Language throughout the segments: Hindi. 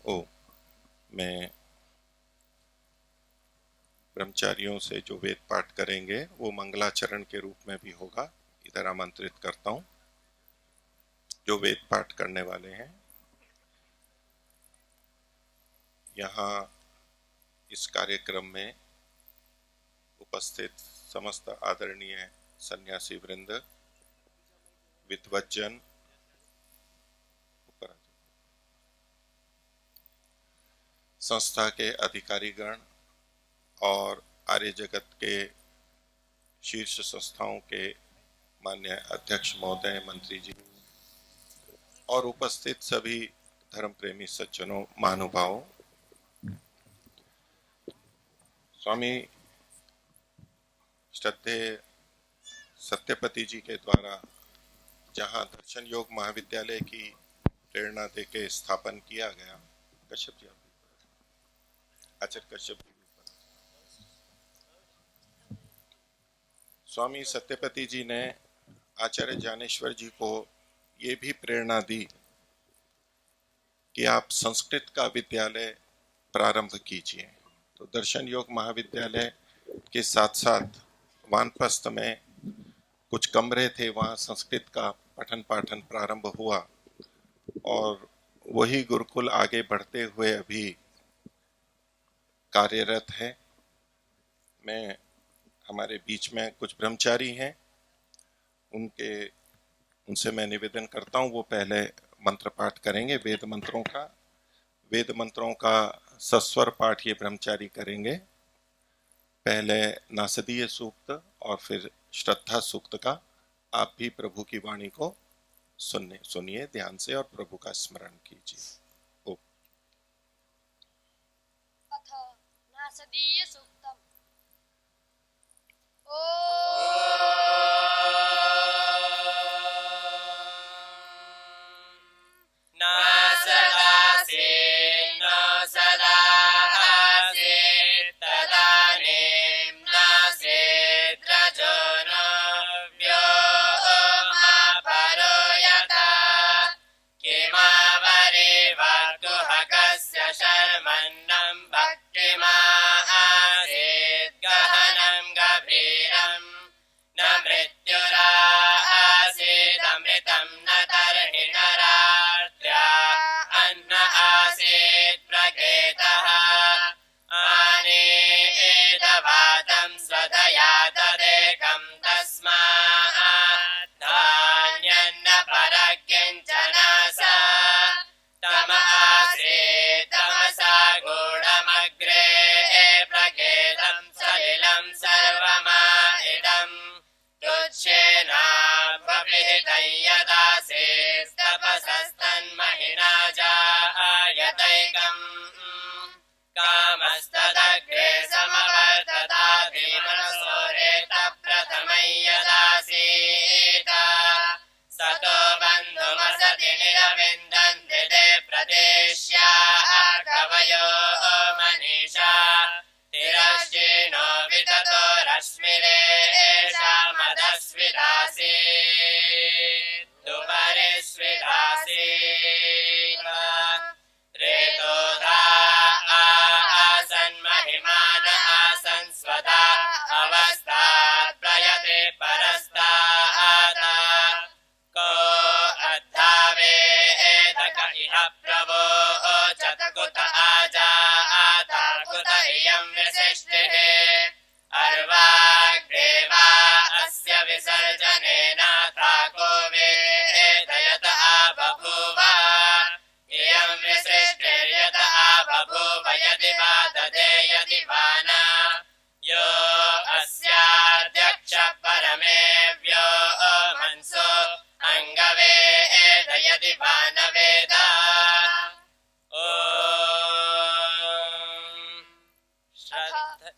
ओ मैं ब्रह्मचारियों से जो वेद पाठ करेंगे वो मंगलाचरण के रूप में भी होगा। इधर आमंत्रित करता हूं जो वेद पाठ करने वाले हैं। यहाँ इस कार्यक्रम में उपस्थित समस्त आदरणीय सन्यासी वृंद, विद्वज्जन, संस्था के अधिकारीगण और आर्य जगत के शीर्ष संस्थाओं के मान्य अध्यक्ष महोदय, मंत्री जी और उपस्थित सभी धर्म प्रेमी सज्जनों, महानुभावों, स्वामी श्रद्धेय सत्यपति जी के द्वारा जहां दर्शन योग महाविद्यालय की प्रेरणा देके स्थापन किया गया, कश्यप जी आचार्य कश्यप जी, स्वामी सत्यपति जी ने आचार्य ज्ञानेश्वर जी को ये भी प्रेरणा दी कि आप संस्कृत का विद्यालय प्रारंभ कीजिए। तो दर्शन योग महाविद्यालय के साथ साथ वानप्रस्थ में कुछ कमरे थे, वहाँ संस्कृत का पठन पाठन प्रारंभ हुआ और वही गुरुकुल आगे बढ़ते हुए अभी कार्यरत है। हमारे बीच में कुछ ब्रह्मचारी हैं, उनसे मैं निवेदन करता हूँ वो पहले मंत्र पाठ करेंगे वेद मंत्रों का सस्वर पाठ ये ब्रह्मचारी करेंगे। पहले नासदीय सूक्त और फिर श्रद्धा सूक्त का। आप भी प्रभु की वाणी को सुनिए ध्यान से और प्रभु का स्मरण कीजिए। अथ नासदीय सूक्तम्।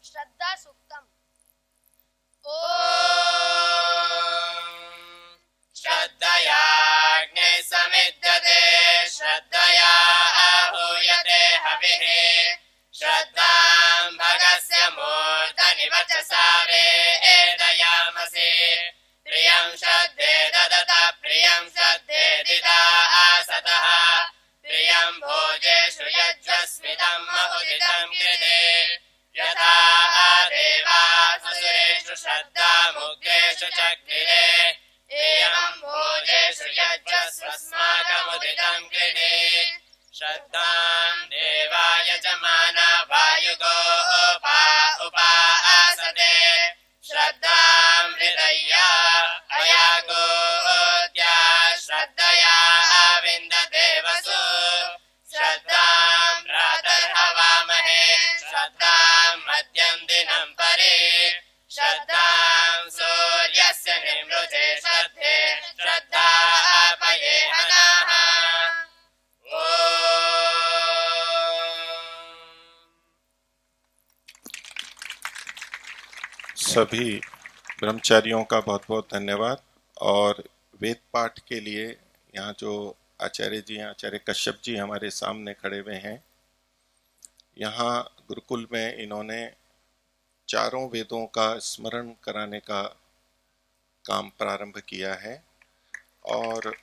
श्रद्धा सूक्तम्। श्रद्धयाग्ने समिद्यते श्रद्धया आहूयते हविः श्रद्धां भगस्य मूर्धनि वचसा वेदयामसि प्रियं श्रद्धे ददत प्रियं श्रद्धे दिदा आसतः प्रियं भोजे भूजेषु यज्वस्मिदम् उदितम् कृते यथा देवासुरेषु श्रद्धामुग्रेषु चक्रिरे एयम् भूजेषु यज्वस्वस्माकमुदितम् कृते श्रद्धाम् देवा यजमाना वायुगो उपासते श्रद्धाम् हृदया अयागोद्या श्रद्धया विन्दते वसु श्रद्धाम् प्रातर्हवामहे श्रद्धाम् मध्यम् दिनम् परे श्रद्धाम् सूर्यस्य निमृते श्रद्धे श्रद्धापये हनाः सभी ब्रह्मचारियों का बहुत बहुत धन्यवाद। और वेद पाठ के लिए यहाँ जो आचार्य जी हैं, आचार्य कश्यप जी हमारे सामने खड़े हुए हैं। यहाँ गुरुकुल में इन्होंने चारों वेदों का स्मरण कराने का काम प्रारंभ किया है और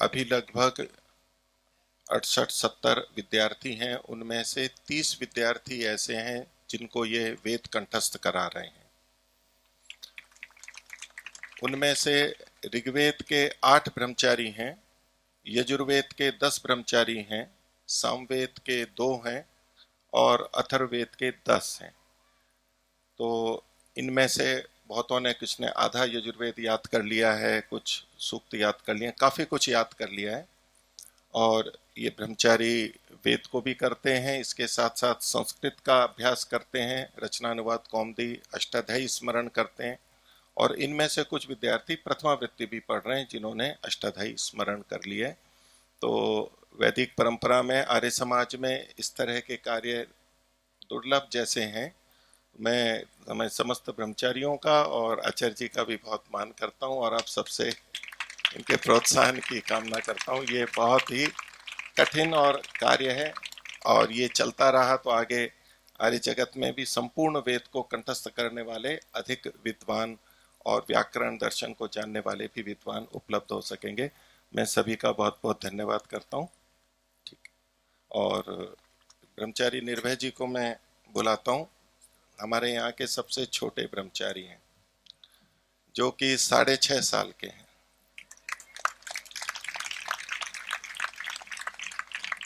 अभी लगभग 68-70 विद्यार्थी हैं। उनमें से 30 विद्यार्थी ऐसे हैं जिनको ये वेद कंठस्थ करा रहे हैं। उनमें से ऋग्वेद के 8 ब्रह्मचारी हैं, यजुर्वेद के 10 ब्रह्मचारी हैं, सामवेद के 2 हैं और अथर्ववेद के 10 हैं। तो इनमें से बहुतों ने, कुछ ने आधा यजुर्वेद याद कर लिया है, कुछ सूक्त याद कर लिए, काफ़ी कुछ याद कर लिया है। और ये ब्रह्मचारी वेद को भी करते हैं, इसके साथ साथ संस्कृत का अभ्यास करते हैं, रचनानुवाद, कौमुदी, अष्टाध्यायी स्मरण करते हैं। और इनमें से कुछ विद्यार्थी प्रथमावृत्ति भी पढ़ रहे हैं जिन्होंने अष्टाध्यायी स्मरण कर लिए। तो वैदिक परंपरा में, आर्य समाज में इस तरह के कार्य दुर्लभ जैसे हैं। मैं समस्त ब्रह्मचारियों का और आचार्य जी का भी बहुत मान करता हूँ और आप सबसे इनके प्रोत्साहन की कामना करता हूँ। ये बहुत ही कठिन और कार्य है और ये चलता रहा तो आगे आर्य जगत में भी संपूर्ण वेद को कंठस्थ करने वाले अधिक विद्वान और व्याकरण दर्शन को जानने वाले भी विद्वान उपलब्ध हो सकेंगे। मैं सभी का बहुत बहुत धन्यवाद करता हूँ। ठीक। और ब्रह्मचारी निर्भय जी को मैं बुलाता हूँ। हमारे यहाँ के सबसे छोटे ब्रह्मचारी हैं जो कि 6.5 साल के हैं।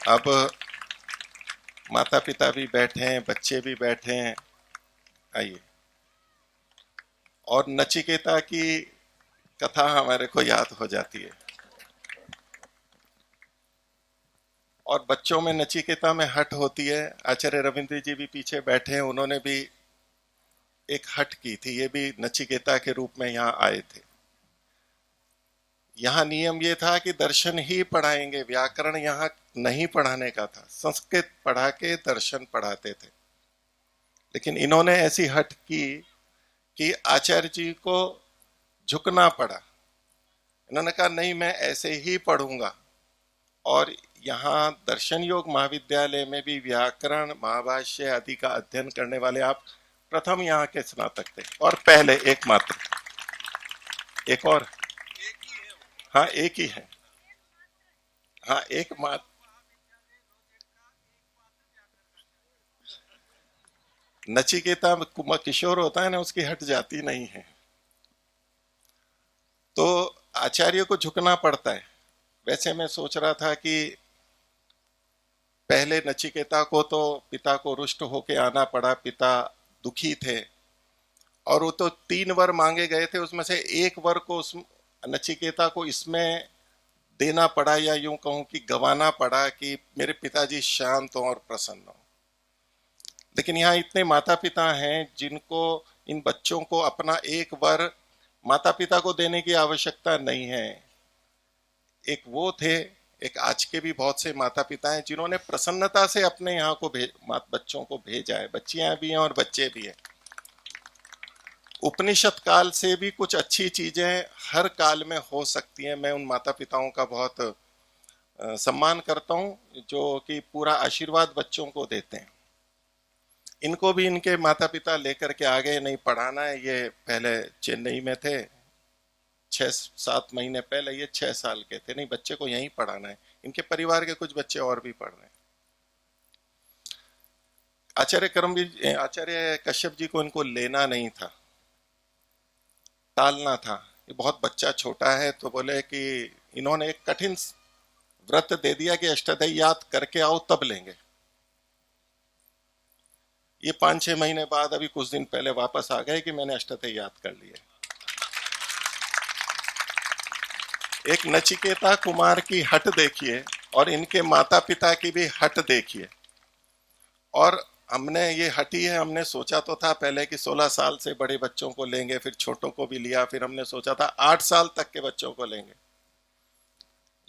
अब माता पिता भी बैठे हैं, बच्चे भी बैठे हैं। आइए। और नचिकेता की कथा हमारे को याद हो जाती है। और बच्चों में नचिकेता में हठ होती है। आचार्य रविंद्र जी भी पीछे बैठे हैं, उन्होंने भी एक हठ की थी, ये भी नचिकेता के रूप में यहाँ आए थे। यहाँ नियम ये था कि दर्शन ही पढ़ाएंगे, व्याकरण यहाँ नहीं पढ़ाने का था। संस्कृत पढ़ा के दर्शन पढ़ाते थे। लेकिन इन्होंने ऐसी हठ की कि आचार्य जी को झुकना पड़ा। इन्होंने कहा नहीं, मैं ऐसे ही पढ़ूंगा। और यहाँ दर्शन योग महाविद्यालय में भी व्याकरण, महाभाष्य आदि का अध्ययन करने वाले आप प्रथम यहाँ के स्नातक थे और पहले एकमात्र। एक और, हाँ एक ही है, हाँ एकमात्र। नचिकेता किशोर होता है ना, उसकी हट जाती नहीं है। तो आचार्य को झुकना पड़ता है। वैसे मैं सोच रहा था कि पहले नचिकेता को तो पिता को रुष्ट होके आना पड़ा, पिता दुखी थे और वो तो 3 वर मांगे गए थे, उसमें से 1 वर को उस नचिकेता को इसमें देना पड़ा, या यूं कहूं कि गंवाना पड़ा कि मेरे पिताजी शांत हों और प्रसन्न हों। लेकिन यहाँ इतने माता पिता हैं जिनको, इन बच्चों को अपना 1 वर माता पिता को देने की आवश्यकता नहीं है। एक वो थे, एक आज के भी बहुत से माता पिता हैं जिन्होंने प्रसन्नता से अपने यहाँ को बच्चों को भेजा है। बच्चियां भी हैं और बच्चे भी हैं। उपनिषद काल से भी कुछ अच्छी चीजें हर काल में हो सकती हैं। मैं उन माता पिताओं का बहुत सम्मान करता हूँ जो कि पूरा आशीर्वाद बच्चों को देते हैं। इनको भी इनके माता पिता लेकर के आगे नहीं पढ़ाना है। ये पहले चेन्नई में थे, 6-7 महीने पहले ये 6 साल के थे, नहीं बच्चे को यहीं पढ़ाना है। इनके परिवार के कुछ बच्चे और भी पढ़ रहे हैं। आचार्य कश्यप जी को इनको लेना नहीं था, टालना था। ये बहुत बच्चा छोटा है, तो बोले कि इन्होंने एक कठिन व्रत दे दिया कि अष्टाध्यायी याद करके आओ तब लेंगे। ये 5-6 महीने बाद अभी कुछ दिन पहले वापस आ गए कि मैंने अष्टाध्यायी याद कर लिए। एक नचिकेता कुमार की हट देखिए और इनके माता पिता की भी हट देखिए। और हमने ये हटी है, हमने सोचा तो था पहले कि 16 साल से बड़े बच्चों को लेंगे, फिर छोटों को भी लिया, फिर हमने सोचा था 8 साल तक के बच्चों को लेंगे।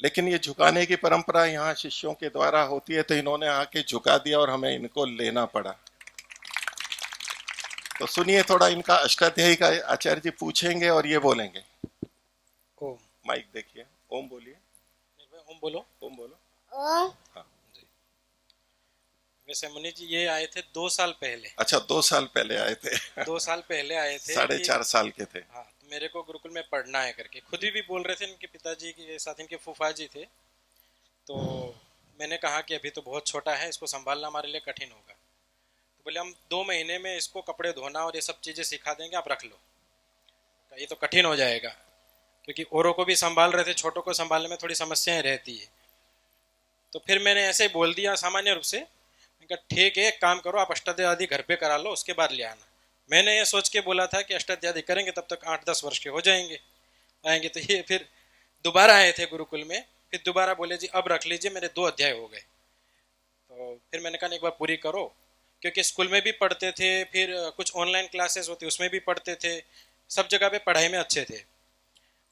लेकिन ये झुकाने की परंपरा यहाँ शिष्यों के द्वारा होती है, तो इन्होंने आके झुका दिया और हमें इनको लेना पड़ा। तो सुनिए थोड़ा इनका अष्टाध्यायी का आचार्य जी पूछेंगे और ये बोलेंगे। ओम। माइक देखिए, ओम बोलिए। ओम बोलो। ओम बोलो। ओम। हाँ जी। वैसे मुनि जी ये आए थे 2 साल पहले। अच्छा, 2 साल पहले आए थे। 2 साल पहले आए थे। 4.5 साल के थे। हाँ, तो मेरे को गुरुकुल में पढ़ना है करके खुद ही भी बोल रहे थे। इनके पिताजी के साथ इनके फूफा जी थे। तो मैंने कहा कि अभी तो बहुत छोटा है, इसको संभालना हमारे लिए कठिन होगा। तो बोले हम 2 महीने में इसको कपड़े धोना और ये सब चीज़ें सिखा देंगे, आप रख लो। ये तो कठिन हो जाएगा, क्योंकि औरों को भी संभाल रहे थे, छोटों को संभालने में थोड़ी समस्याएं रहती है। तो फिर मैंने ऐसे ही बोल दिया सामान्य रूप से। मैंने कहा ठीक है, एक काम करो, आप अष्टाध्यायी आदि घर पे करा लो, उसके बाद ले आना। मैंने ये सोच के बोला था कि अष्टाध्यायी आदि करेंगे तब तक 8-10 वर्ष के हो जाएंगे, आएंगे। तो ये फिर दोबारा आए थे गुरुकुल में, फिर दोबारा बोले जी अब रख लीजिए, मेरे 2 अध्याय हो गए। तो फिर मैंने कहा एक बार पूरी करो, क्योंकि स्कूल में भी पढ़ते थे, फिर कुछ ऑनलाइन क्लासेस होती उसमें भी पढ़ते थे, सब जगह पे पढ़ाई में अच्छे थे।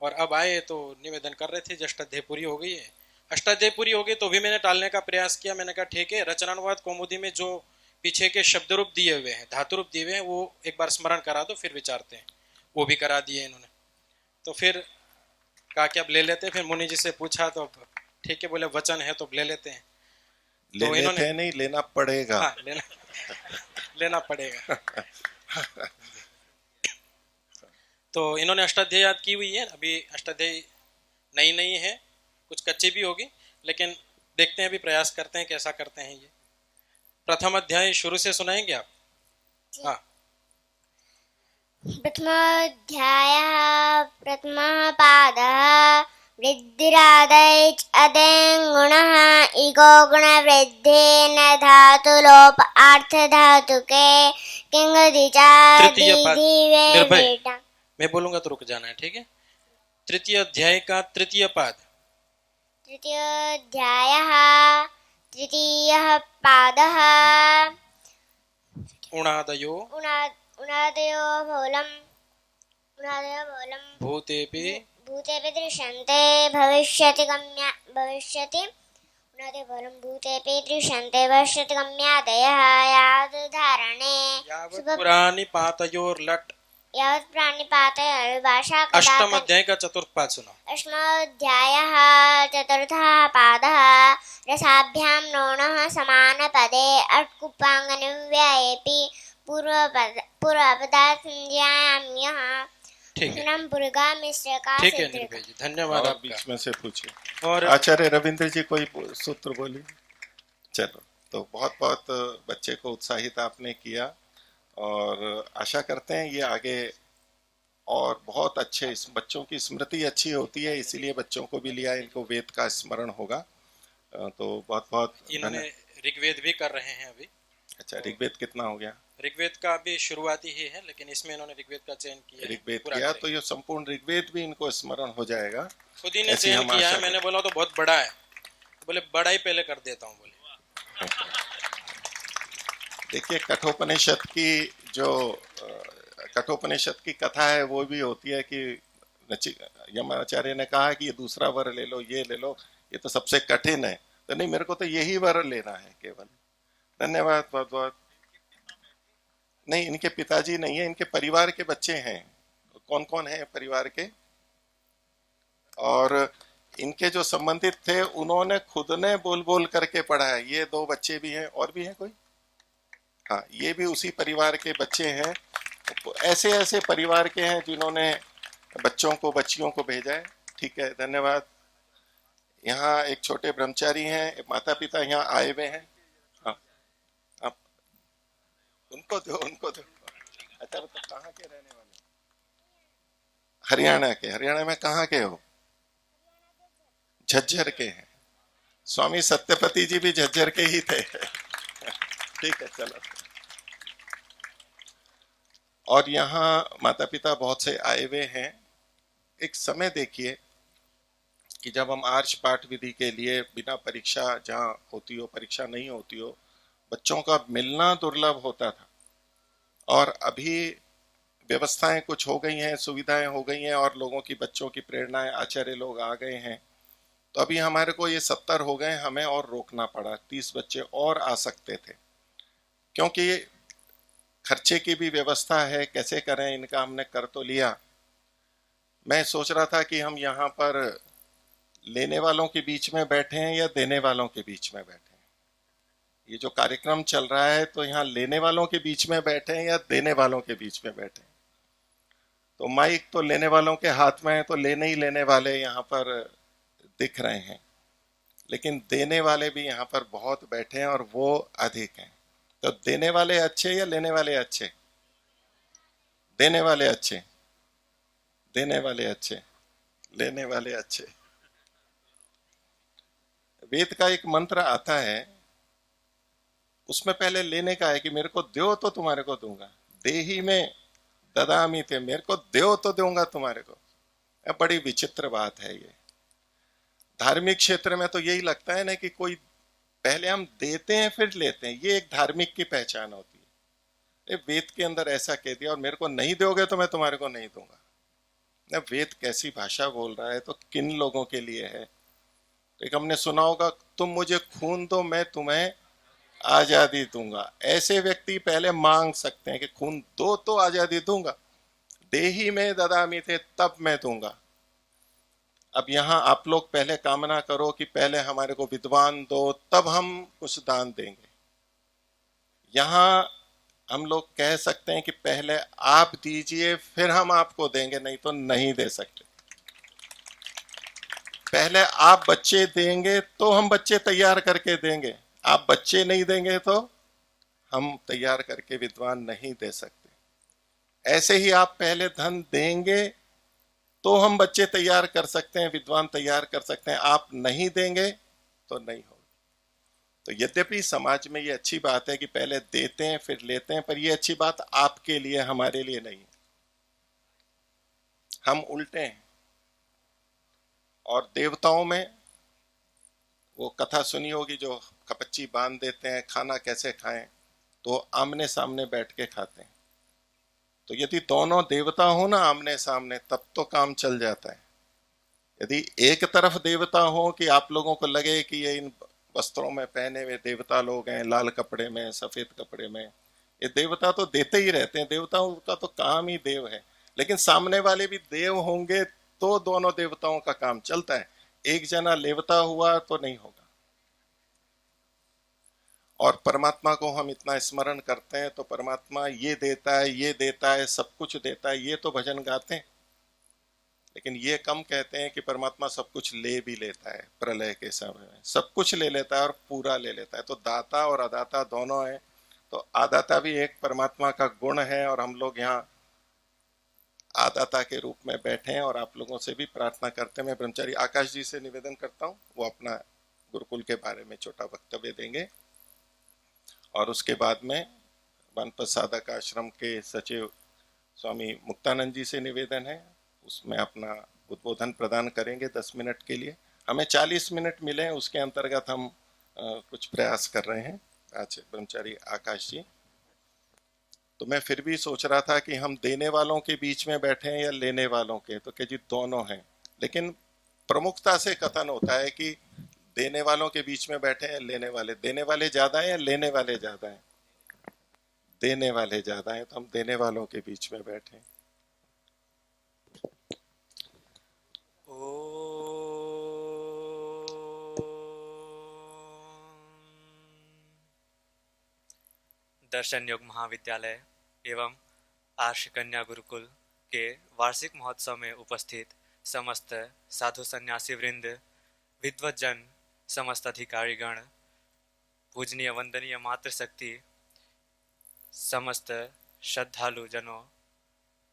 और अब आए तो निवेदन कर रहे थे कि अष्टाध्यायी पूरी हो गई है। अष्टाध्यायी पूरी हो गई तो भी मैंने टालने का प्रयास किया। मैंने कहा ठीक है, रचनानुवाद कौमुदी में जो पीछे के शब्द रूप दिए हुए हैं, धातु रूप दिए हुए हैं, वो एक बार स्मरण करा दो, फिर विचारते हैं। वो भी करा दिए इन्होंने। तो फिर कहा कि अब ले लेते हैं। फिर मुनि जी से पूछा तो ठीक है, बोले वचन है तो ले लेते हैं। तो इन्होंने नहीं, लेना पड़ेगा। हाँ, लेना पड़ेगा। तो इन्होंने अष्टाध्यायी याद की हुई है। अभी अष्टाध्यायी नई है, कुछ कच्ची भी होगी, लेकिन देखते हैं, अभी प्रयास करते हैं कैसा करते हैं। ये प्रथम अध्याय शुरू से सुनाएंगे आप? हाँ। प्रथमोऽध्यायः प्रथमः पादः वृद्धिरादैश्च अदेङ्गुणः इगो गुणवृद्धेन धातुलोप आर्थधातुके किंगदिचा तृतीय पाद। निर्भय, दीर्घ। मैं बोलूंगा तो रुक जाना है, ठीक है? तृतीय अध्याय का तृतीय पाद। तृतीयोऽध्यायः तृतीयः पादः उणादयो उणादयो भूलं भूतेपि भूतेपि दृश्यन्ते भविष्यति उणादयो भूलं भूतेपि दृश्यन्ते भविष्यति गम्यादयः यावदुदाहरणे यावत् पुराणिपातयोर्लट्। यावत् प्राणिपातयोर्भाषा अष्टम अध्याय का चतुर्थ पाद सुनो। अष्टमोऽध्यायः चतुर्थः पादः रसाभ्यां नोणः समानपदे अट्कुप्पाङ्गनिव्ययेऽपि पूर्वपदात् संज्ञायाम्यः। ठीक है, ठीक है निर्भय जी, धन्यवाद। और आपका बीच में से पूछिए। और आचार्य रविंद्र जी कोई सूत्र बोलिए। चलो, तो बहुत बहुत बच्चे को उत्साहित आपने किया और आशा करते हैं ये आगे और बहुत अच्छे, इस बच्चों की स्मृति अच्छी होती है, इसीलिए बच्चों को भी लिया, इनको वेद का स्मरण होगा। तो बहुत बहुत इन्होंने ऋग्वेद भी कर रहे हैं अभी। अच्छा, ऋग्वेद कितना हो गया? ऋग्वेद का अभी शुरुआती ही है, लेकिन इसमें इन्होंने ऋग्वेद का चयन किया। ऋग्वेद किया तो ये संपूर्ण ऋग्वेद भी इनको स्मरण हो जाएगा। खुद ही ने चयन किया है। मैंने बोला तो बहुत बड़ा है, बोले बड़ा ही पहले कर देता हूँ। बोले देखिए, कठोपनिषद की कथा है, वो भी होती है कि यमाचार्य ने कहा कि ये दूसरा वर ले लो, ये ले लो, ये तो सबसे कठिन है। तो नहीं, मेरे को तो यही वर लेना है केवल। धन्यवाद बहुत बहुत। नहीं, इनके पिताजी नहीं है, इनके परिवार के बच्चे हैं। कौन कौन है परिवार के? और इनके जो संबंधित थे उन्होंने खुद ने बोल बोल करके पढ़ा है। ये 2 बच्चे भी हैं, और भी हैं कोई? हाँ, ये भी उसी परिवार के बच्चे हैं। ऐसे ऐसे परिवार के हैं जिन्होंने बच्चों को, बच्चियों को भेजा है। ठीक है, धन्यवाद। यहाँ एक छोटे ब्रह्मचारी हैं, माता पिता यहाँ आए हुए हैं। हाँ, आप उनको दो, उनको दो। अच्छा, मतलब कहाँ के रहने वाले? हरियाणा के। हरियाणा में कहाँ के हो? झज्जर के हैं। स्वामी सत्यपति जी भी झज्जर के ही थे। ठीक है, चलो। और यहाँ माता पिता बहुत से आए हुए हैं। एक समय देखिए कि जब हम आर्ष पाठ विधि के लिए बिना परीक्षा, जहाँ होती हो परीक्षा नहीं होती हो, बच्चों का मिलना दुर्लभ होता था। और अभी व्यवस्थाएं कुछ हो गई हैं, सुविधाएं हो गई हैं, और लोगों की, बच्चों की प्रेरणाएं, आचार्य लोग आ गए हैं। तो अभी हमारे को ये 70 हो गए, हमें और रोकना पड़ा। 30 बच्चे और आ सकते थे, क्योंकि खर्चे की भी व्यवस्था है, कैसे करें इनका, हमने कर तो लिया। मैं सोच रहा था कि हम यहाँ पर लेने वालों के बीच में बैठे हैं या देने वालों के बीच में बैठे हैं। ये जो कार्यक्रम चल रहा है, तो यहाँ लेने वालों के बीच में बैठे हैं या देने वालों के बीच में बैठे हैं। तो माइक तो लेने वालों के हाथ में है, तो लेने ही लेने वाले यहाँ पर दिख रहे हैं, लेकिन देने वाले भी यहाँ पर बहुत बैठे हैं और वो अधिक हैं। तो देने वाले अच्छे या लेने वाले अच्छे? देने वाले अच्छे, देने वाले अच्छे, लेने वाले अच्छे। वेद का एक मंत्र आता है, उसमें पहले लेने का है कि मेरे को दो तो तुम्हारे को दूंगा, देही में ददामी थे, मेरे को दो तो दूंगा तुम्हारे को। बड़ी विचित्र बात है ये। धार्मिक क्षेत्र में तो यही लगता है ना कि कोई पहले हम देते हैं फिर लेते हैं, ये एक धार्मिक की पहचान होती है। वेद के अंदर ऐसा कह दिया, और मेरे को नहीं दोगे तो मैं तुम्हारे को नहीं दूंगा। ना, वेद कैसी भाषा बोल रहा है, तो किन लोगों के लिए है? तो एक हमने सुना होगा, तुम मुझे खून दो मैं तुम्हें आजादी दूंगा। ऐसे व्यक्ति पहले मांग सकते हैं कि खून दो तो आजादी दूंगा, देही में ददामी थे तब मैं दूंगा। अब यहाँ आप लोग पहले कामना करो कि पहले हमारे को विद्वान दो, तब हम कुछ दान देंगे। यहाँ हम लोग कह सकते हैं कि पहले आप दीजिए फिर हम आपको देंगे, नहीं तो नहीं दे सकते। पहले आप बच्चे देंगे तो हम बच्चे तैयार करके देंगे, आप बच्चे नहीं देंगे तो हम तैयार करके विद्वान नहीं दे सकते। ऐसे ही आप पहले धन देंगे तो हम बच्चे तैयार कर सकते हैं, विद्वान तैयार कर सकते हैं। आप नहीं देंगे तो नहीं होगा। तो यद्यपि समाज में ये अच्छी बात है कि पहले देते हैं फिर लेते हैं, पर ये अच्छी बात आपके लिए, हमारे लिए नहीं। हम उल्टे हैं। और देवताओं में वो कथा सुनी होगी, जो कपच्ची बांध देते हैं, खाना कैसे खाएं, तो आमने सामने बैठ के खाते हैं। तो यदि दोनों देवता हो ना आमने सामने, तब तो काम चल जाता है। यदि एक तरफ देवता हो कि आप लोगों को लगे कि ये इन वस्त्रों में पहने हुए देवता लोग हैं, लाल कपड़े में, सफेद कपड़े में, ये देवता तो देते ही रहते हैं, देवताओं का तो काम ही देव है। लेकिन सामने वाले भी देव होंगे तो दोनों देवताओं का काम चलता है। एक जना लेवता हुआ तो नहीं होगा। और परमात्मा को हम इतना स्मरण करते हैं, तो परमात्मा ये देता है, ये देता है, सब कुछ देता है, ये तो भजन गाते हैं। लेकिन ये कम कहते हैं कि परमात्मा सब कुछ ले भी लेता है। प्रलय के समय में सब कुछ ले लेता है और पूरा ले लेता है। तो दाता और अदाता दोनों है। तो आदाता भी एक परमात्मा का गुण है, और हम लोग यहाँ आदाता के रूप में बैठे हैं। और आप लोगों से भी प्रार्थना करते हैं। मैं ब्रह्मचारी आकाश जी से निवेदन करता हूँ, वो अपना गुरुकुल के बारे में छोटा वक्तव्य देंगे। और उसके बाद में वनपत साधक आश्रम के सचिव स्वामी मुक्तानंद जी से निवेदन है, उसमें अपना उद्बोधन प्रदान करेंगे 10 मिनट के लिए। हमें 40 मिनट मिले, उसके अंतर्गत हम कुछ प्रयास कर रहे हैं। आज ब्रह्मचारी आकाश जी, तो मैं फिर भी सोच रहा था कि हम देने वालों के बीच में बैठे हैं या लेने वालों के, तो क्या जी दोनों हैं। लेकिन प्रमुखता से कथन होता है कि देने वालों के बीच में बैठे हैं, लेने वाले। देने वाले ज्यादा हैं या लेने वाले ज्यादा हैं? देने वाले ज्यादा हैं, तो हम देने वालों के बीच में बैठे हैं। दर्शन योग महाविद्यालय एवं आर्ष कन्या गुरुकुल के वार्षिक महोत्सव में उपस्थित समस्त साधु सन्यासी वृंद, विद्वज्जन, समस्त अधिकारीगण, पूजनीय वंदनीय मातृशक्ति, समस्त श्रद्धालु जनों,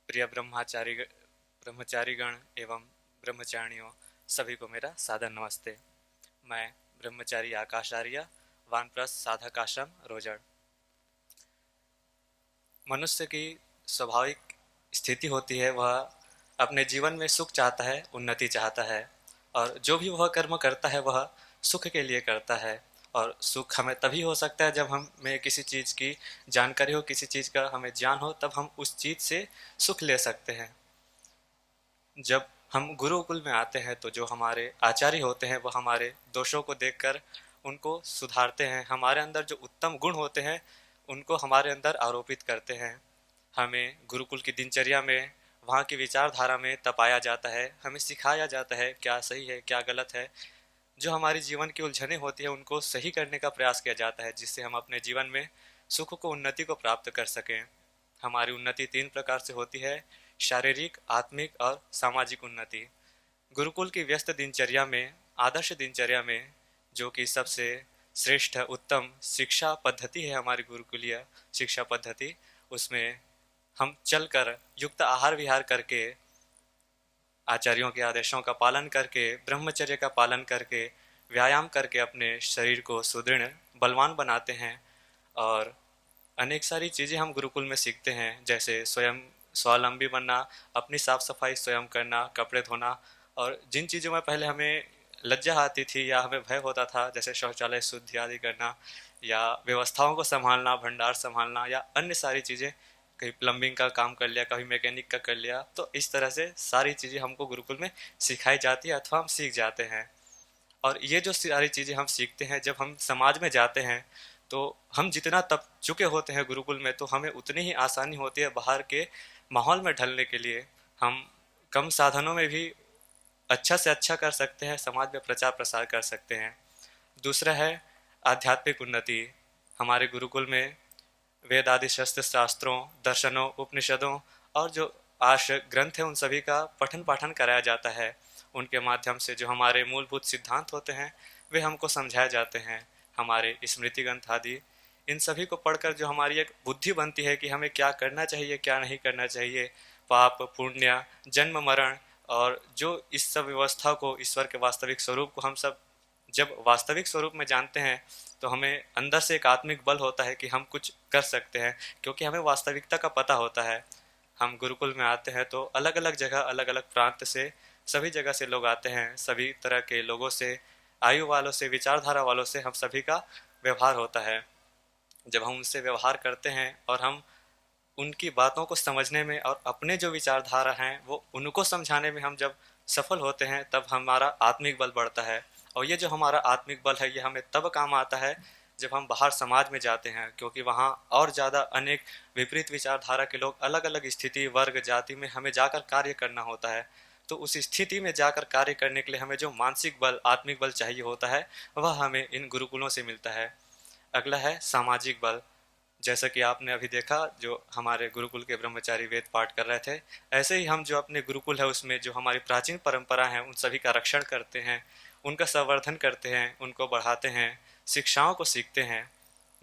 प्रिय ब्रह्मचारीगण एवं ब्रह्मचारिणियों, सभी को मेरा सादर नमस्ते। मैं ब्रह्मचारी आकाश आर्य, वानप्रस्थ साधक आश्रम रोजड़। मनुष्य की स्वाभाविक स्थिति होती है, वह अपने जीवन में सुख चाहता है, उन्नति चाहता है, और जो भी वह कर्म करता है वह सुख के लिए करता है। और सुख हमें तभी हो सकता है जब हमें किसी चीज़ की जानकारी हो, किसी चीज़ का हमें ज्ञान हो, तब हम उस चीज़ से सुख ले सकते हैं। जब हम गुरुकुल में आते हैं तो जो हमारे आचार्य होते हैं वह हमारे दोषों को देखकर उनको सुधारते हैं, हमारे अंदर जो उत्तम गुण होते हैं उनको हमारे अंदर आरोपित करते हैं। हमें गुरुकुल की दिनचर्या में, वहाँ की विचारधारा में तपाया जाता है, हमें सिखाया जाता है क्या सही है क्या गलत है। जो हमारी जीवन की उलझनें होती है उनको सही करने का प्रयास किया जाता है, जिससे हम अपने जीवन में सुख को, उन्नति को प्राप्त कर सकें। हमारी उन्नति 3 प्रकार से होती है: शारीरिक, आत्मिक और सामाजिक उन्नति। गुरुकुल की व्यस्त दिनचर्या में, आदर्श दिनचर्या में, जो कि सबसे श्रेष्ठ उत्तम शिक्षा पद्धति है हमारी गुरुकुलीय शिक्षा पद्धति, उसमें हम चलकर युक्त आहार विहार करके, आचार्यों के आदेशों का पालन करके, ब्रह्मचर्य का पालन करके, व्यायाम करके अपने शरीर को सुदृढ़ बलवान बनाते हैं। और अनेक सारी चीज़ें हम गुरुकुल में सीखते हैं, जैसे स्वयं स्वावलंबी बनना, अपनी साफ सफाई स्वयं करना, कपड़े धोना, और जिन चीज़ों में पहले हमें लज्जा आती थी या हमें भय होता था, जैसे शौचालय शुद्धि आदि करना या व्यवस्थाओं को संभालना, भंडार संभालना या अन्य सारी चीज़ें, कहीं प्लम्बिंग का काम कर लिया, कभी मैकेनिक का कर लिया, तो इस तरह से सारी चीज़ें हमको गुरुकुल में सिखाई जाती है अथवा हम सीख जाते हैं। और ये जो सारी चीज़ें हम सीखते हैं, जब हम समाज में जाते हैं तो हम जितना तप चुके होते हैं गुरुकुल में, तो हमें उतनी ही आसानी होती है बाहर के माहौल में ढलने के लिए। हम कम साधनों में भी अच्छा से अच्छा कर सकते हैं, समाज में प्रचार प्रसार कर सकते हैं। दूसरा है आध्यात्मिक उन्नति। हमारे गुरुकुल में वेद आदि शस्त्र शास्त्रों, दर्शनों, उपनिषदों और जो आर्ष ग्रंथ है उन सभी का पठन पाठन कराया जाता है। उनके माध्यम से जो हमारे मूलभूत सिद्धांत होते हैं वे हमको समझाए जाते हैं। हमारे स्मृति ग्रंथ आदि, इन सभी को पढ़कर जो हमारी एक बुद्धि बनती है कि हमें क्या करना चाहिए क्या नहीं करना चाहिए, पाप पुण्य, जन्म मरण, और जो इस सब व्यवस्था को, ईश्वर के वास्तविक स्वरूप को हम सब जब वास्तविक स्वरूप में जानते हैं तो हमें अंदर से एक आत्मिक बल होता है कि हम कुछ कर सकते हैं, क्योंकि हमें वास्तविकता का पता होता है। हम गुरुकुल में आते हैं तो अलग अलग जगह, अलग अलग प्रांत से, सभी जगह से लोग आते हैं, सभी तरह के लोगों से, आयु वालों से, विचारधारा वालों से हम सभी का व्यवहार होता है। जब हम उनसे व्यवहार करते हैं और हम उनकी बातों को समझने में और अपने जो विचारधारा हैं वो उनको समझाने में हम जब सफल होते हैं, तब हमारा आत्मिक बल बढ़ता है। और ये जो हमारा आत्मिक बल है ये हमें तब काम आता है जब हम बाहर समाज में जाते हैं, क्योंकि वहाँ और ज़्यादा अनेक विपरीत विचारधारा के लोग, अलग अलग स्थिति, वर्ग, जाति में हमें जाकर कार्य करना होता है। तो उस स्थिति में जाकर कार्य करने के लिए हमें जो मानसिक बल, आत्मिक बल चाहिए होता है, वह हमें इन गुरुकुलों से मिलता है। अगला है सामाजिक बल। जैसा कि आपने अभी देखा, जो हमारे गुरुकुल के ब्रह्मचारी वेद पाठ कर रहे थे, ऐसे ही हम जो अपने गुरुकुल है उसमें जो हमारी प्राचीन परंपरा है उन सभी का रक्षण करते हैं, उनका संवर्धन करते हैं, उनको बढ़ाते हैं, शिक्षाओं को सीखते हैं।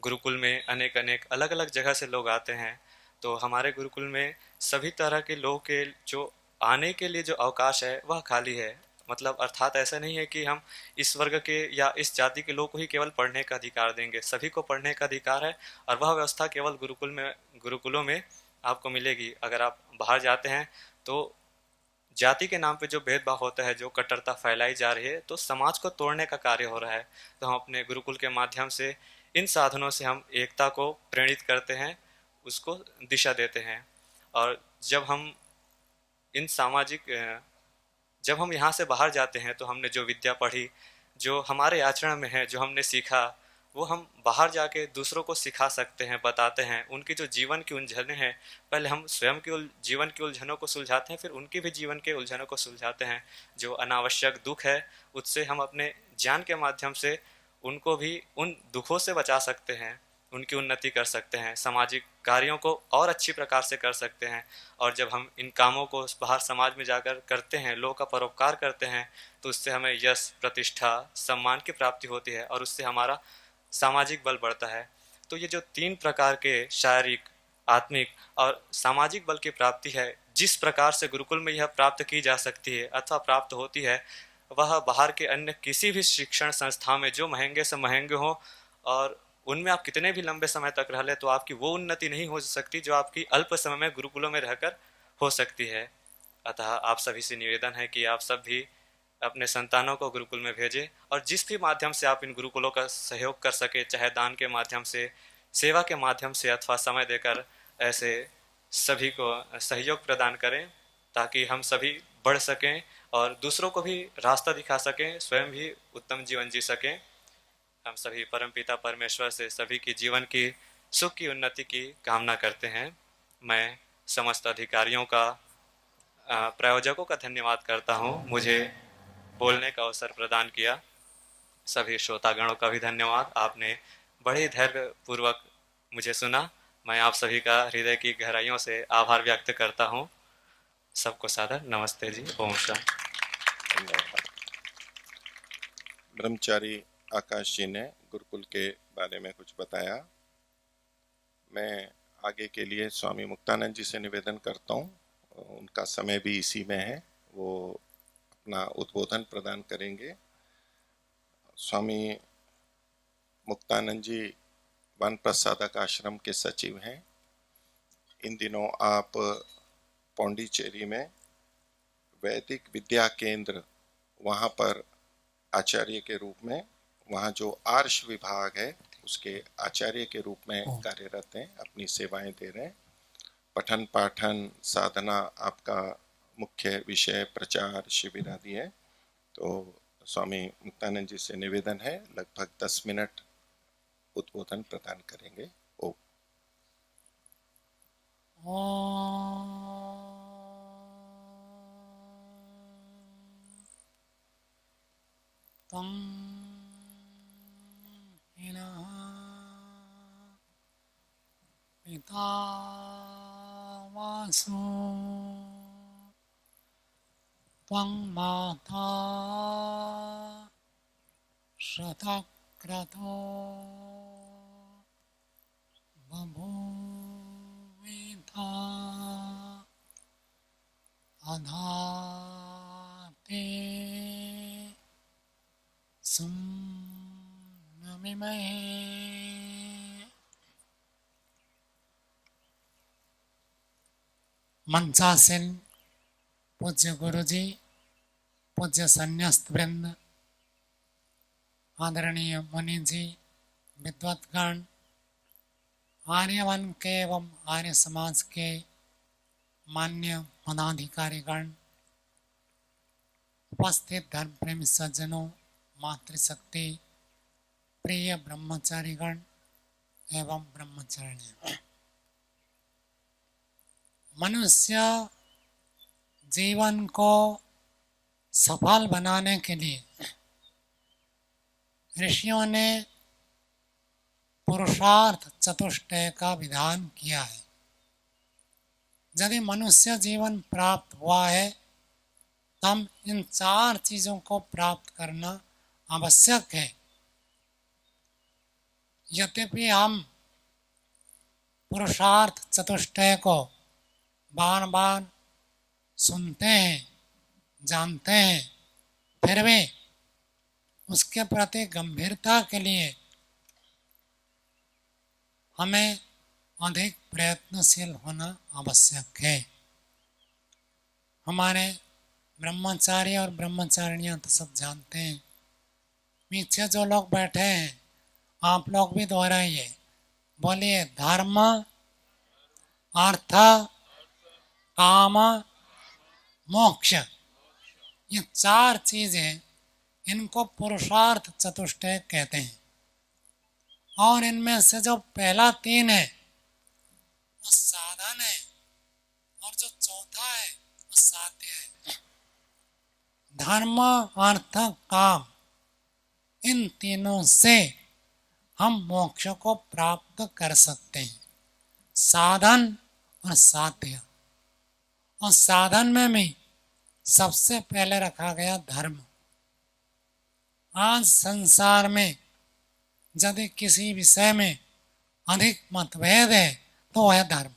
गुरुकुल में अनेक अनेक अलग अलग जगह से लोग आते हैं, तो हमारे गुरुकुल में सभी तरह के लोगों के जो आने के लिए जो अवकाश है वह खाली है। मतलब अर्थात ऐसा नहीं है कि हम इस वर्ग के या इस जाति के लोग को ही केवल पढ़ने का अधिकार देंगे, सभी को पढ़ने का अधिकार है। और वह व्यवस्था केवल गुरुकुलों में आपको मिलेगी। अगर आप बाहर जाते हैं तो जाति के नाम पे जो भेदभाव होता है, जो कट्टरता फैलाई जा रही है, तो समाज को तोड़ने का कार्य हो रहा है। तो हम अपने गुरुकुल के माध्यम से इन साधनों से हम एकता को प्रेरित करते हैं, उसको दिशा देते हैं। और जब हम यहाँ से बाहर जाते हैं तो हमने जो विद्या पढ़ी, जो हमारे आचरण में है, जो हमने सीखा, वो हम बाहर जाके दूसरों को सिखा सकते हैं, बताते हैं। उनकी जो जीवन की उलझनें हैं, पहले हम स्वयं की जीवन की उलझनों को सुलझाते हैं, फिर उनकी भी जीवन के उलझनों को सुलझाते हैं। जो अनावश्यक दुख है उससे हम अपने ज्ञान के माध्यम से उनको भी उन दुखों से बचा सकते हैं। उनकी उन्नति कर सकते हैं, सामाजिक कार्यों को और अच्छी प्रकार से कर सकते हैं। और जब हम इन कामों को बाहर समाज में जाकर करते हैं, लोगों का परोपकार करते हैं, तो उससे हमें यश, प्रतिष्ठा, सम्मान की प्राप्ति होती है और उससे हमारा सामाजिक बल बढ़ता है। तो ये जो 3 प्रकार के शारीरिक, आत्मिक और सामाजिक बल की प्राप्ति है, जिस प्रकार से गुरुकुल में यह प्राप्त की जा सकती है अथवा प्राप्त होती है, वह बाहर के अन्य किसी भी शिक्षण संस्था में जो महंगे से महंगे हों और उनमें आप कितने भी लंबे समय तक रह ले, तो आपकी वो उन्नति नहीं हो सकती जो आपकी अल्प समय में गुरुकुलों में रहकर हो सकती है। अतः आप सभी से निवेदन है कि आप सब भी अपने संतानों को गुरुकुल में भेजें और जिस भी माध्यम से आप इन गुरुकुलों का सहयोग कर सके, चाहे दान के माध्यम से, सेवा के माध्यम से अथवा समय देकर, ऐसे सभी को सहयोग प्रदान करें ताकि हम सभी बढ़ सकें और दूसरों को भी रास्ता दिखा सकें, स्वयं भी उत्तम जीवन जी सकें। हम सभी परमपिता परमेश्वर से सभी की जीवन की सुख की उन्नति की कामना करते हैं। मैं समस्त अधिकारियों का, प्रायोजकों का धन्यवाद करता हूँ, मुझे बोलने का अवसर प्रदान किया। सभी श्रोतागणों का भी धन्यवाद, आपने बड़े धैर्य पूर्वक मुझे सुना। मैं आप सभी का हृदय की गहराइयों से आभार व्यक्त करता हूँ। सबको सादर नमस्ते जी। ओम शांति। धन्यवाद। ब्रह्मचारी आकाश जी ने गुरुकुल के बारे में कुछ बताया। मैं आगे के लिए स्वामी मुक्तानंद जी से निवेदन करता हूँ, उनका समय भी इसी में है, वो अपना उद्बोधन प्रदान करेंगे। स्वामी मुक्तानंद जी वन प्रसादक आश्रम के सचिव हैं। इन दिनों आप पौंडीचेरी में वैदिक विद्या केंद्र, वहाँ पर आचार्य के रूप में, वहाँ जो आर्ष विभाग है उसके आचार्य के रूप में कार्यरत हैं, अपनी सेवाएं दे रहे हैं। पठन पाठन साधना आपका मुख्य विषय, प्रचार शिविर आदि है। तो स्वामी मुक्तानंद जी से निवेदन है, लगभग 10 मिनट उद्बोधन प्रदान करेंगे। ओम। तम इनः पिता वासु त्वं माता शतक्रतो बभूविता अधाते सुम्नमिमहे। मंचासीन पूज्य गुरु जी, पूज्य संन्यास्त वृंद, आदरणीय मुनि जी, विद्वत्गण, आर्यवन के एवं आर्य समाज के मान्य पदाधिकारीगण, उपस्थित धर्म प्रेमी सज्जनों, मातृशक्ति प्रिय ब्रह्मचारीगण एवं ब्रह्मचारिणी, मनुष्य जीवन को सफल बनाने के लिए ऋषियों ने पुरुषार्थ चतुष्टय का विधान किया है। यदि मनुष्य जीवन प्राप्त हुआ है, तब इन 4 चीजों को प्राप्त करना आवश्यक है। यद्यपि हम पुरुषार्थ चतुष्टय को बार बार सुनते हैं, जानते हैं, फिर भी उसके प्रति गंभीरता के लिए हमें अधिक प्रयत्नशील होना आवश्यक है। हमारे ब्रह्मचारी और ब्रह्मचारिणियां तो सब जानते हैं। पीछे जो लोग बैठे हैं, आप लोग भी दोहराइए, बोलिए धर्म, अर्थ, काम, मोक्ष। ये 4 चीजें, इनको पुरुषार्थ चतुष्टय कहते हैं। और इनमें से जो पहला 3 है वो साधन है, और जो चौथा है वो साध्य है। धर्म, अर्थ, काम, इन तीनों से हम मोक्ष को प्राप्त कर सकते हैं। साधन और साध्य। और साधन में भी सबसे पहले रखा गया धर्म। आज संसार में यदि किसी विषय में अधिक मतभेद है तो वह धर्म।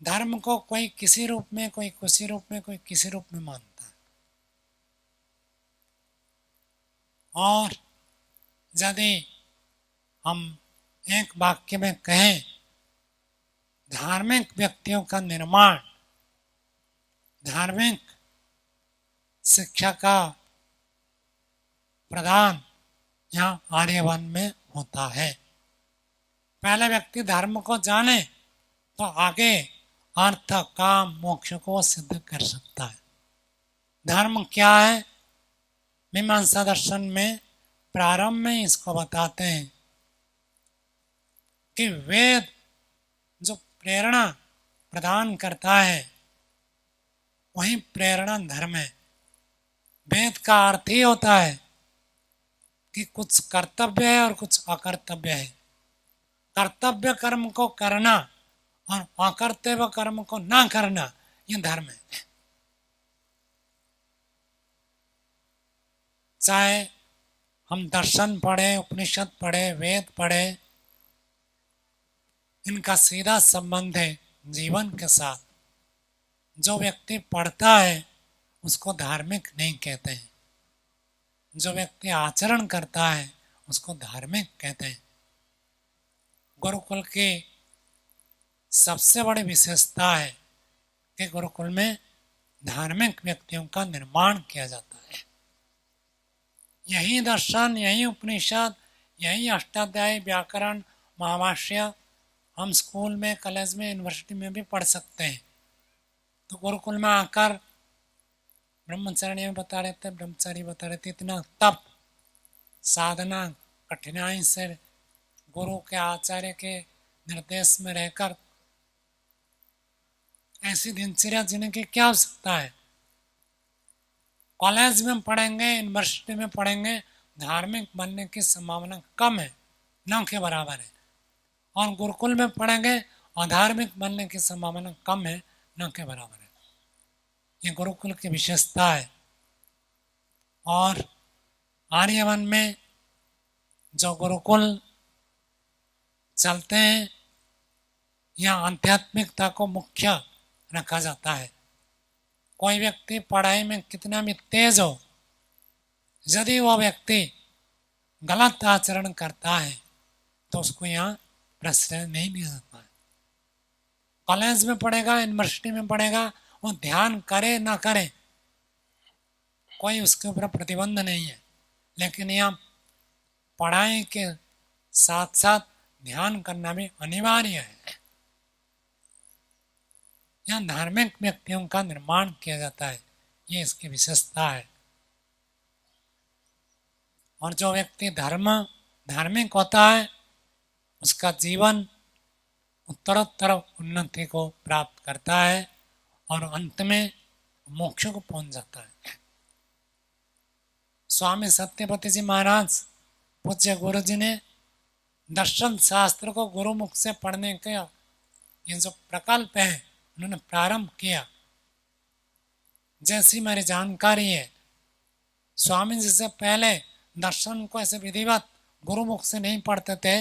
धर्म को कोई किसी रूप में, कोई किसी रूप में, कोई किसी रूप में मानता है। और यदि हम एक वाक्य में कहें, धार्मिक व्यक्तियों का निर्माण धार्मिक शिक्षा का प्रदान यहाँ आर्यवन में होता है। पहले व्यक्ति धर्म को जाने तो आगे अर्थ, काम, मोक्ष को सिद्ध कर सकता है। धर्म क्या है? मीमांसा दर्शन में प्रारंभ में इसको बताते हैं कि वेद जो प्रेरणा प्रदान करता है वही प्रेरणा धर्म है। वेद का अर्थ ही होता है कि कुछ कर्तव्य है और कुछ अकर्तव्य है। कर्तव्य कर्म को करना और अकर्तव्य कर्म को ना करना, ये धर्म है। चाहे हम दर्शन पढ़े, उपनिषद पढ़े, वेद पढ़े, इनका सीधा संबंध है जीवन के साथ। जो व्यक्ति पढ़ता है उसको धार्मिक नहीं कहते हैं, जो व्यक्ति आचरण करता है उसको धार्मिक कहते हैं। गुरुकुल की सबसे बड़ी विशेषता है कि गुरुकुल में धार्मिक व्यक्तियों का निर्माण किया जाता है। यही दर्शन, यही उपनिषद, यही अष्टाध्यायी, व्याकरण, महाभाष्य हम स्कूल में, कॉलेज में, यूनिवर्सिटी में भी पढ़ सकते हैं। तो गुरुकुल में आकर ब्रह्मचारी में बता रहे थे, ब्रह्मचारी बता रहे थे, इतना तप, साधना, कठिनाई से गुरु के, आचार्य के निर्देश में रहकर ऐसी दिनचर्या जीने की क्या आवश्यकता है? कॉलेज में पढ़ेंगे, यूनिवर्सिटी में पढ़ेंगे, धार्मिक बनने की संभावना कम है, न के बराबर है। और गुरुकुल में पढ़ेंगे, अधार्मिक बनने की संभावना कम है, न के बराबर है। ये गुरुकुल की विशेषता है। और आर्यवन में जो गुरुकुल चलते हैं, यहाँ आध्यात्मिकता को मुख्य रखा जाता है। कोई व्यक्ति पढ़ाई में कितना भी तेज हो, यदि वह व्यक्ति गलत आचरण करता है तो उसको यहाँ प्रश्रय नहीं दिया जाता है। कॉलेज में पढ़ेगा, यूनिवर्सिटी में पढ़ेगा, वो ध्यान करे ना करे कोई उसके ऊपर प्रतिबंध नहीं है। लेकिन यहाँ पढ़ाई के साथ साथ ध्यान करना भी अनिवार्य है। यहाँ धार्मिक व्यक्तियों का निर्माण किया जाता है, ये इसकी विशेषता है। और जो व्यक्ति धार्मिक होता है उसका जीवन उत्तरोत्तर उन्नति को प्राप्त करता है और अंत में मोक्ष को पहुंच जाता है। स्वामी सत्यपति जी महाराज, पूज्य गुरु जी ने दर्शन शास्त्र को गुरुमुख से पढ़ने का ये जो प्रकल्प है उन्होंने प्रारंभ किया। जैसी मेरी जानकारी है, स्वामी जी से पहले दर्शन को ऐसे विधिवत गुरुमुख से नहीं पढ़ते थे।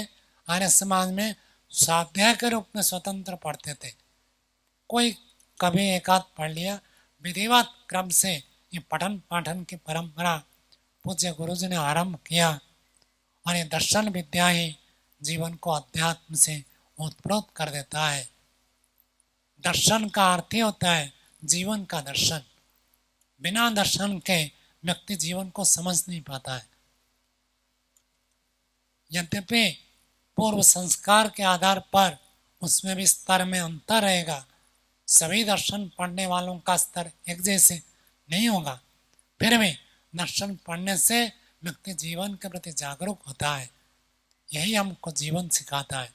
आर्य समाज में स्वाध्याय के रूप में स्वतंत्र पढ़ते थे। कोई कभी एक आध पढ़ लिया, विधिवत क्रम से ये पठन पाठन की परंपरा पूज्य गुरु जी ने आरंभ किया। और ये दर्शन विद्या ही जीवन को अध्यात्म से ओतप्रोत कर देता है। दर्शन का अर्थ ही होता है जीवन का दर्शन। बिना दर्शन के व्यक्ति जीवन को समझ नहीं पाता है। यद्यपि पूर्व संस्कार के आधार पर उसमें भी स्तर में अंतर रहेगा, सभी दर्शन पढ़ने वालों का स्तर एक जैसे नहीं होगा, फिर भी दर्शन पढ़ने से व्यक्ति जीवन के प्रति जागरूक होता है। यही हमको जीवन सिखाता है।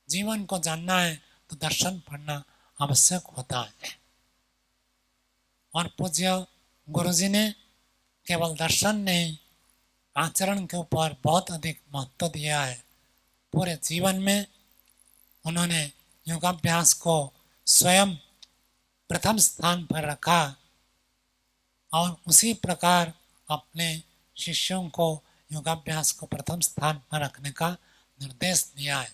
जीवन को जानना है तो दर्शन पढ़ना आवश्यक होता है। और पूज्य गुरु जी ने केवल दर्शन नहीं, आचरण के ऊपर बहुत अधिक महत्व दिया है। पूरे जीवन में उन्होंने योगाभ्यास को स्वयं प्रथम स्थान पर रखा और उसी प्रकार अपने शिष्यों को योगाभ्यास को प्रथम स्थान पर रखने का निर्देश दिया है।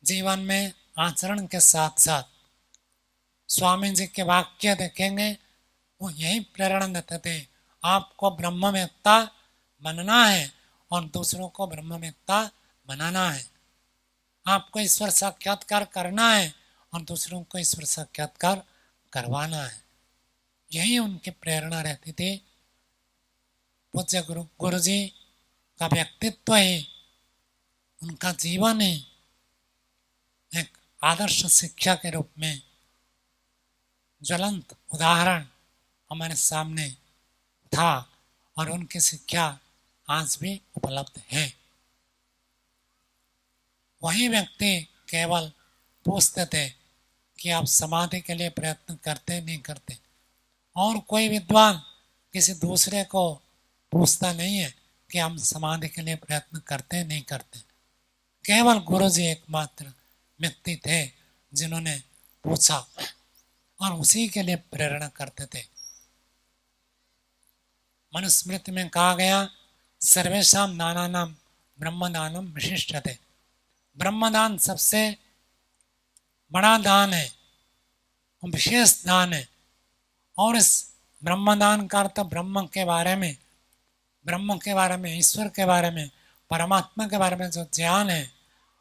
जीवन में आचरण के साथ साथ स्वामी जी के वाक्य देखेंगे, वो यही प्रेरणा देते थे, आपको ब्रह्मवेत्ता बनना है और दूसरों को ब्रह्मवेत्ता बनाना है। आपको ईश्वर साक्षात्कार करना है और दूसरों को ईश्वर साक्षात्कार करवाना है। यही उनकी प्रेरणा रहती थी। पूज्य गुरु जी का व्यक्तित्व ही, उनका जीवन ही एक आदर्श शिक्षा के रूप में ज्वलंत उदाहरण हमारे सामने था और उनकी शिक्षा आज भी उपलब्ध है। वही व्यक्ति केवल पूछते थे कि आप समाधि के लिए प्रयत्न करते नहीं करते, और कोई विद्वान किसी दूसरे को पूछता नहीं है कि हम समाधि के लिए प्रयत्न करते नहीं करते। केवल गुरु जी एकमात्र व्यक्ति थे जिन्होंने पूछा और उसी के लिए प्रेरणा करते थे। मनुस्मृति में कहा गया, सर्वेषां दानानां ब्रह्मदानम विशिष्टते। ब्रह्मदान सबसे बड़ा दान है, विशेष दान है। और इस ब्रह्मदान का अर्थ ब्रह्म के बारे में, ईश्वर के बारे में, परमात्मा के बारे में जो ज्ञान है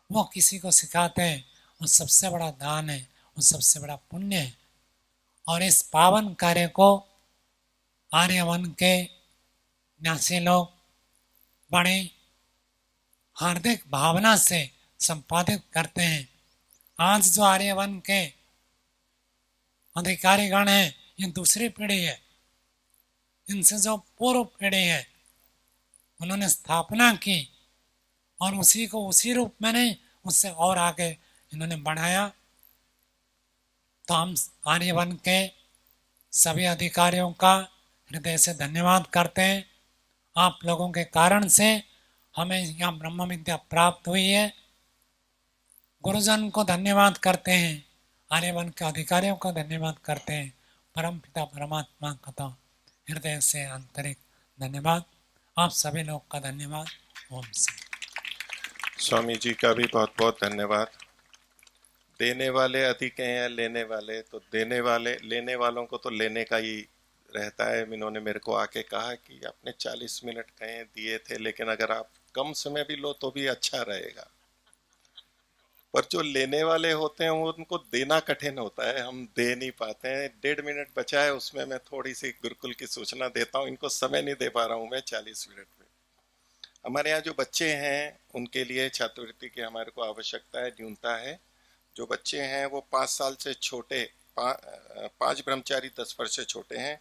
वो किसी को सिखाते हैं, वो सबसे बड़ा दान है, वो सबसे बड़ा पुण्य है। और इस पावन कार्य को आर्यवन के न्यासी लोग बड़े हार्दिक भावना से संपादित करते हैं। आज जो आर्यवन के अधिकारी गण हैं, ये दूसरी पीढ़ी है। इनसे जो पूर्व पीढ़ी है उन्होंने स्थापना की और उसी को उसी रूप में नहीं, उससे और आगे इन्होंने बढ़ाया। तो हम आर्यवन के सभी अधिकारियों का हृदय से धन्यवाद करते हैं। आप लोगों के कारण से हमें यहाँ ब्रह्म विद्या प्राप्त हुई है। गुरुजन को धन्यवाद करते हैं, आर्यवन के अधिकारियों को धन्यवाद करते हैं, परम पिता परमात्मा का तो हृदय से आंतरिक धन्यवाद। आप सभी लोग का धन्यवाद। ओम शांति। स्वामी जी का भी बहुत बहुत धन्यवाद। देने वाले अधिक हैं या लेने वाले, तो लेने वालों को तो लेने का ही रहता है। इन्होंने मेरे को आके कहा कि आपने 40 मिनट कहे दिए थे, लेकिन अगर आप कम समय भी लो तो भी अच्छा रहेगा। पर जो लेने वाले होते हैं वो उनको देना कठिन होता है, हम दे नहीं पाते हैं। 1.5 मिनट बचा है, उसमें मैं थोड़ी सी गुरुकुल की सूचना देता हूँ। इनको समय नहीं दे पा रहा हूँ मैं 40 मिनट में। हमारे यहाँ जो बच्चे हैं उनके लिए छात्रवृत्ति की हमारे को आवश्यकता है, न्यूनता है। जो बच्चे हैं वो 5 साल से छोटे, 5 ब्रह्मचारी 10 वर्ष से छोटे हैं,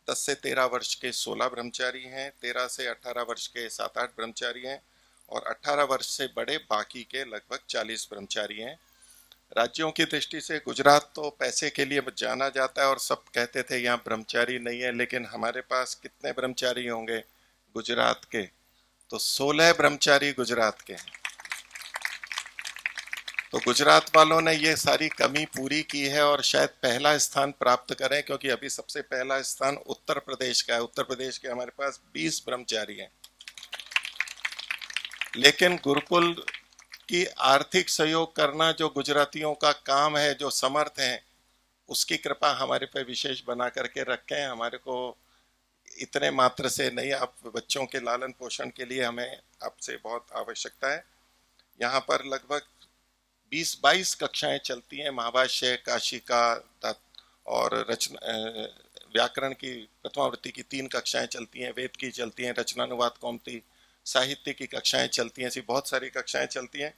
10 से 13 वर्ष के 16 ब्रह्मचारी हैं, 13 से 18 वर्ष के 7-8 ब्रह्मचारी हैं और 18 वर्ष से बड़े बाकी के लगभग 40 ब्रह्मचारी हैं। राज्यों की दृष्टि से गुजरात तो पैसे के लिए जाना जाता है और सब कहते थे यहाँ ब्रह्मचारी नहीं है, लेकिन हमारे पास कितने ब्रह्मचारी होंगे गुजरात के? तो 16 ब्रह्मचारी गुजरात के हैं। तो गुजरात वालों ने ये सारी कमी पूरी की है और शायद पहला स्थान प्राप्त करें, क्योंकि अभी सबसे पहला स्थान उत्तर प्रदेश का है। उत्तर प्रदेश के हमारे पास 20 ब्रह्मचारी हैं। लेकिन गुरुकुल की आर्थिक सहयोग करना जो गुजरातियों का काम है, जो समर्थ हैं, उसकी कृपा हमारे पे विशेष बना करके रखें। हमारे को इतने मात्र से नहीं, आप बच्चों के लालन पोषण के लिए हमें आपसे बहुत आवश्यकता है। यहाँ पर लगभग 20-22 कक्षाएं चलती हैं। महाभाष्य, काशिका और रचना, व्याकरण की प्रथमावृत्ति की 3 कक्षाएं चलती हैं, वेद की चलती हैं, रचनानुवाद कौमुदी, साहित्य की कक्षाएं चलती हैं। ऐसी बहुत सारी कक्षाएं चलती हैं।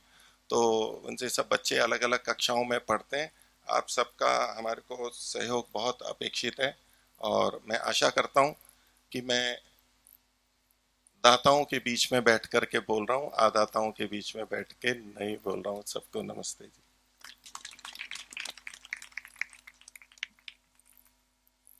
तो उनसे सब बच्चे अलग अलग कक्षाओं में पढ़ते हैं। आप सबका हमारे को सहयोग बहुत अपेक्षित है और मैं आशा करता हूँ कि मैं दाताओं के बीच में बैठ कर के बोल रहा हूँ, आदाताओं के बीच में बैठ के नहीं बोल रहा हूँ। सबको नमस्ते जी।